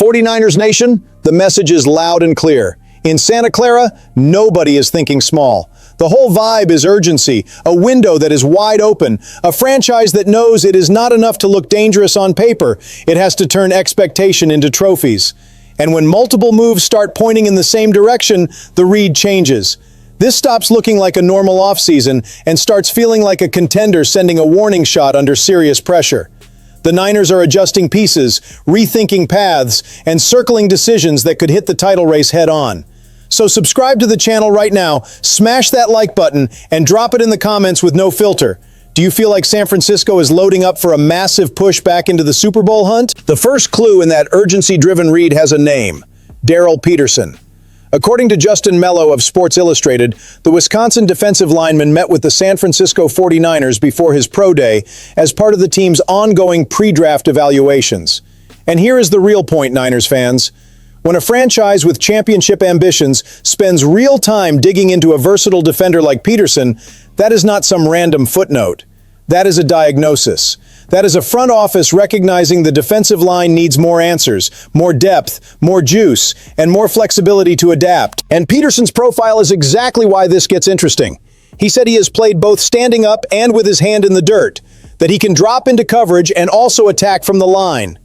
49ers Nation, the message is loud and clear. In Santa Clara, nobody is thinking small. The whole vibe is urgency, a window that is wide open, a franchise that knows it is not enough to look dangerous on paper. It has to turn expectation into trophies. And when multiple moves start pointing in the same direction, the read changes. This stops looking like a normal offseason and starts feeling like a contender sending a warning shot under serious pressure. The Niners are adjusting pieces, rethinking paths, and circling decisions that could hit the title race head on. So subscribe to the channel right now, smash that like button, and drop it in the comments with no filter. Do you feel like San Francisco is loading up for a massive push back into the Super Bowl hunt? The first clue in that urgency-driven read has a name: Peterson. According to Justin Mello of Sports Illustrated, the Wisconsin defensive lineman met with the San Francisco 49ers before his pro day as part of the team's ongoing pre-draft evaluations. And here is the real point, Niners fans. When a franchise with championship ambitions spends real time digging into a versatile defender like Peterson, that is not some random footnote. That is a diagnosis. That is a front office recognizing the defensive line needs more answers, more depth, more juice, and more flexibility to adapt. And Peterson's profile is exactly why this gets interesting. He said he has played both standing up and with his hand in the dirt, that he can drop into coverage and also attack from the line.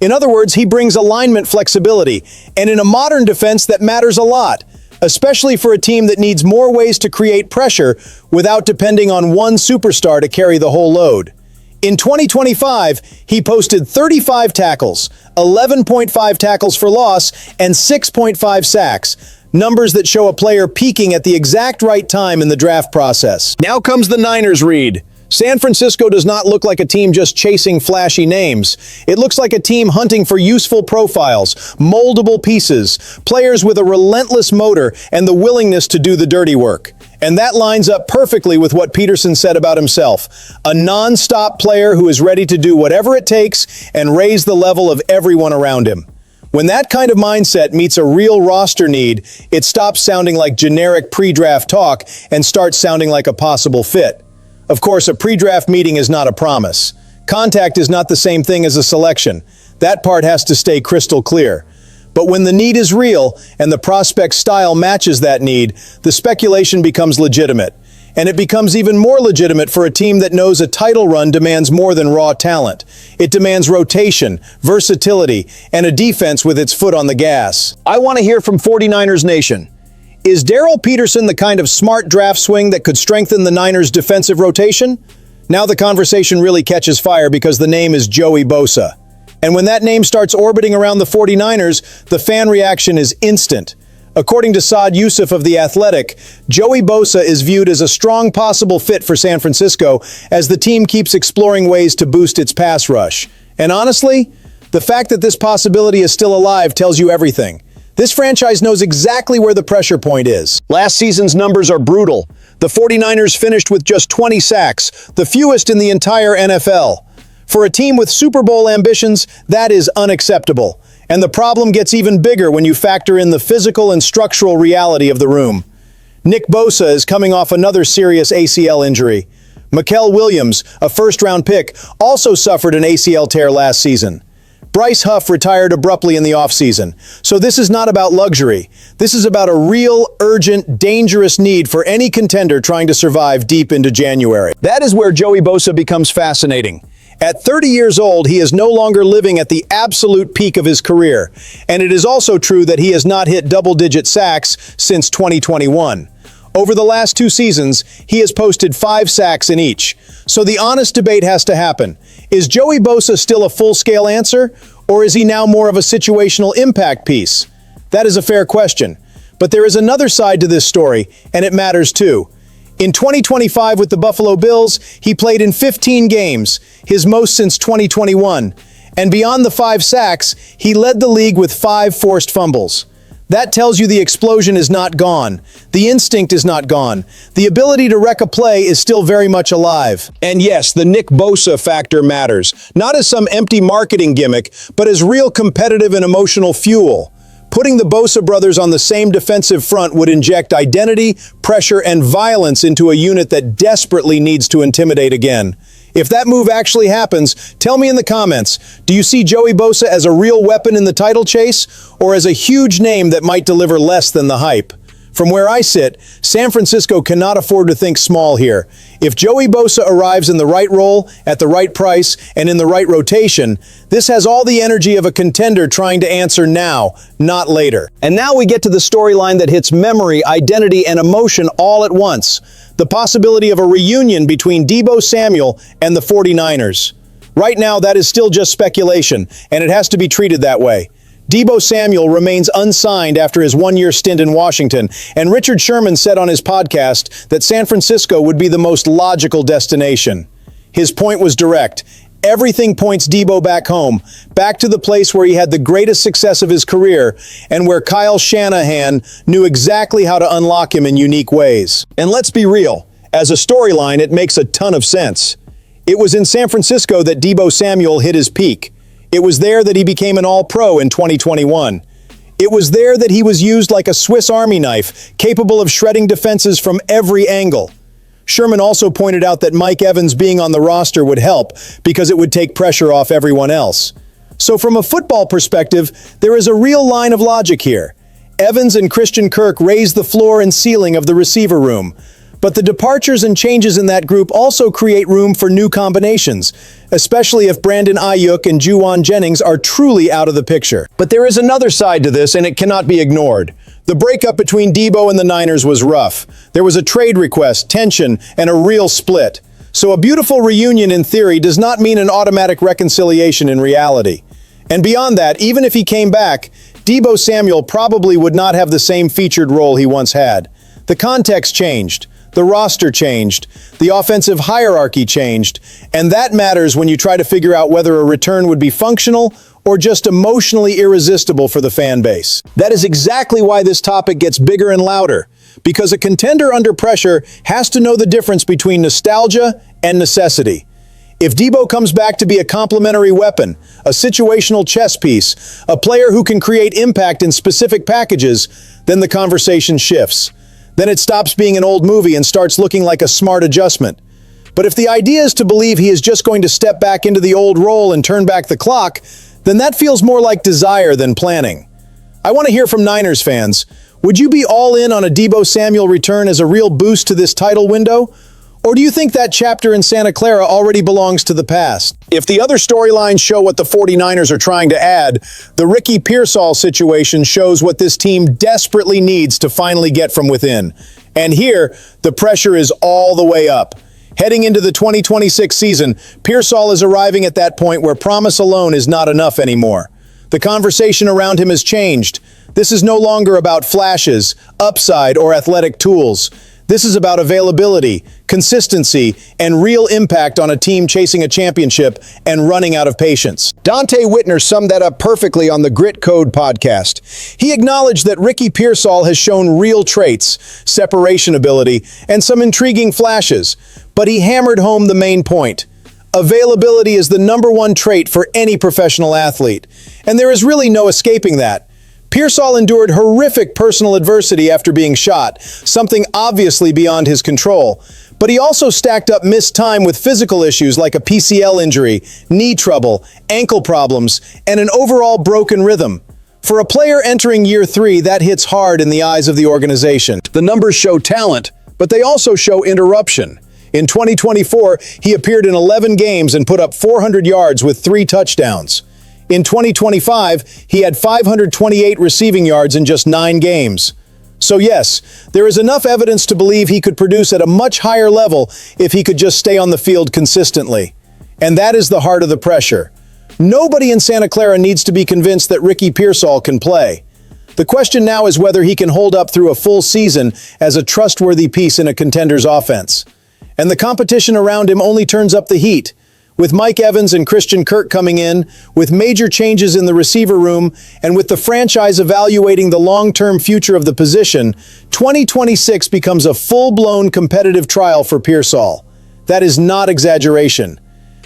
In other words, he brings alignment flexibility, and in a modern defense that matters a lot, especially for a team that needs more ways to create pressure without depending on one superstar to carry the whole load. In 2025, he posted 35 tackles, 11.5 tackles for loss, and 6.5 sacks, numbers that show a player peaking at the exact right time in the draft process. Now comes the Niners read. San Francisco does not look like a team just chasing flashy names. It looks like a team hunting for useful profiles, moldable pieces, players with a relentless motor and the willingness to do the dirty work. And that lines up perfectly with what Peterson said about himself: a non-stop player who is ready to do whatever it takes and raise the level of everyone around him. When that kind of mindset meets a real roster need, it stops sounding like generic pre-draft talk and starts sounding like a possible fit. Of course, a pre-draft meeting is not a promise. Contact is not the same thing as a selection. That part has to stay crystal clear. But when the need is real and the prospect's style matches that need, the speculation becomes legitimate. And it becomes even more legitimate for a team that knows a title run demands more than raw talent. It demands rotation, versatility, and a defense with its foot on the gas. I want to hear from 49ers Nation. Is Peterson the kind of smart draft swing that could strengthen the Niners' defensive rotation? Now the conversation really catches fire because the name is Joey Bosa. And when that name starts orbiting around the 49ers, the fan reaction is instant. According to Saad Yousuf of The Athletic, Joey Bosa is viewed as a strong possible fit for San Francisco as the team keeps exploring ways to boost its pass rush. And honestly, the fact that this possibility is still alive tells you everything. This franchise knows exactly where the pressure point is. Last season's numbers are brutal. The 49ers finished with just 20 sacks, the fewest in the entire NFL. For a team with Super Bowl ambitions, that is unacceptable. And the problem gets even bigger when you factor in the physical and structural reality of the room. Nick Bosa is coming off another serious ACL injury. Mikael Williams, a first-round pick, also suffered an ACL tear last season. Bryce Huff retired abruptly in the offseason. So this is not about luxury. This is about a real, urgent, dangerous need for any contender trying to survive deep into January. That is where Joey Bosa becomes fascinating. At 30 years old, he is no longer living at the absolute peak of his career. And it is also true that he has not hit double-digit sacks since 2021. Over the last 2 seasons, he has posted 5 sacks in each. So the honest debate has to happen. Is Joey Bosa still a full-scale answer, or is he now more of a situational impact piece? That is a fair question. But there is another side to this story, and it matters too. In 2025 with the Buffalo Bills, he played in 15 games, his most since 2021. And beyond the 5 sacks, he led the league with 5 forced fumbles. That tells you the explosion is not gone. The instinct is not gone. The ability to wreck a play is still very much alive. And yes, the Nick Bosa factor matters, not as some empty marketing gimmick, but as real competitive and emotional fuel. Putting the Bosa brothers on the same defensive front would inject identity, pressure, and violence into a unit that desperately needs to intimidate again. If that move actually happens, tell me in the comments, do you see Joey Bosa as a real weapon in the title chase, or as a huge name that might deliver less than the hype? From where I sit, San Francisco cannot afford to think small here. If Joey Bosa arrives in the right role, at the right price, and in the right rotation, this has all the energy of a contender trying to answer now, not later. And now we get to the storyline that hits memory, identity, and emotion all at once. The possibility of a reunion between Deebo Samuel and the 49ers. Right now, that is still just speculation, and it has to be treated that way. Deebo Samuel remains unsigned after his one-year stint in Washington, and Richard Sherman said on his podcast that San Francisco would be the most logical destination. His point was direct. Everything points Deebo back home, back to the place where he had the greatest success of his career, and where Kyle Shanahan knew exactly how to unlock him in unique ways. And let's be real, as a storyline, it makes a ton of sense. It was in San Francisco that Deebo Samuel hit his peak. It was there that he became an All-Pro in 2021. It was there that he was used like a Swiss Army knife, capable of shredding defenses from every angle. Sherman also pointed out that Mike Evans being on the roster would help because it would take pressure off everyone else. So from a football perspective, there is a real line of logic here. Evans and Christian Kirk raise the floor and ceiling of the receiver room. But the departures and changes in that group also create room for new combinations, especially if Brandon Ayuk and Juwan Jennings are truly out of the picture. But there is another side to this, and it cannot be ignored. The breakup between Deebo and the Niners was rough. There was a trade request, tension, and a real split. So a beautiful reunion in theory does not mean an automatic reconciliation in reality. And beyond that, even if he came back, Deebo Samuel probably would not have the same featured role he once had. The context changed. The roster changed, the offensive hierarchy changed, and that matters when you try to figure out whether a return would be functional or just emotionally irresistible for the fan base. That is exactly why this topic gets bigger and louder, because a contender under pressure has to know the difference between nostalgia and necessity. If Deebo comes back to be a complementary weapon, a situational chess piece, a player who can create impact in specific packages, then the conversation shifts. Then it stops being an old movie and starts looking like a smart adjustment. But if the idea is to believe he is just going to step back into the old role and turn back the clock, then that feels more like desire than planning. I want to hear from Niners fans. Would you be all in on a Deebo Samuel return as a real boost to this title window? Or do you think that chapter in Santa Clara already belongs to the past? If the other storylines show what the 49ers are trying to add, the Ricky Pearsall situation shows what this team desperately needs to finally get from within. And here, the pressure is all the way up. Heading into the 2026 season, Pearsall is arriving at that point where promise alone is not enough anymore. The conversation around him has changed. This is no longer about flashes, upside, or athletic tools. This is about availability, consistency, and real impact on a team chasing a championship and running out of patience. Dante Whitner summed that up perfectly on the Grit Code podcast. He acknowledged that Ricky Pearsall has shown real traits, separation ability, and some intriguing flashes, but he hammered home the main point. Availability is the #1 trait for any professional athlete, and there is really no escaping that. Pearsall endured horrific personal adversity after being shot, something obviously beyond his control. But he also stacked up missed time with physical issues like a PCL injury, knee trouble, ankle problems, and an overall broken rhythm. For a player entering year 3, that hits hard in the eyes of the organization. The numbers show talent, but they also show interruption. In 2024, he appeared in 11 games and put up 400 yards with 3 touchdowns. In 2025, he had 528 receiving yards in just 9 games. So yes, there is enough evidence to believe he could produce at a much higher level if he could just stay on the field consistently. And that is the heart of the pressure. Nobody in Santa Clara needs to be convinced that Ricky Pearsall can play. The question now is whether he can hold up through a full season as a trustworthy piece in a contender's offense. And the competition around him only turns up the heat. With Mike Evans and Christian Kirk coming in, with major changes in the receiver room, and with the franchise evaluating the long-term future of the position, 2026 becomes a full-blown competitive trial for Pearsall. That is not exaggeration.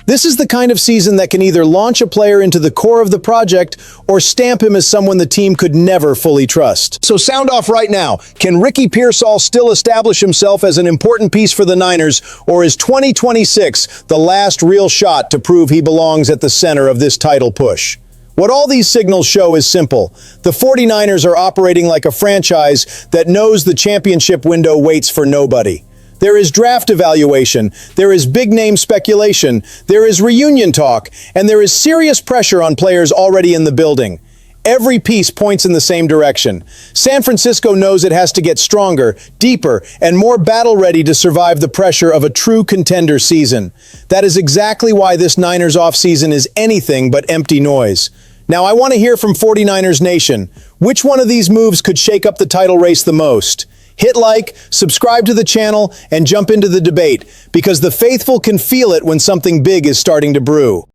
This is the kind of season that can either launch a player into the core of the project or stamp him as someone the team could never fully trust. So sound off right now. Can Ricky Pearsall still establish himself as an important piece for the Niners, or is 2026 the last real shot to prove he belongs at the center of this title push? What all these signals show is simple. The 49ers are operating like a franchise that knows the championship window waits for nobody. There is draft evaluation, there is big-name speculation, there is reunion talk, and there is serious pressure on players already in the building. Every piece points in the same direction. San Francisco knows it has to get stronger, deeper, and more battle-ready to survive the pressure of a true contender season. That is exactly why this Niners offseason is anything but empty noise. Now, I want to hear from 49ers Nation. Which one of these moves could shake up the title race the most? Hit like, subscribe to the channel, and jump into the debate, because the faithful can feel it when something big is starting to brew.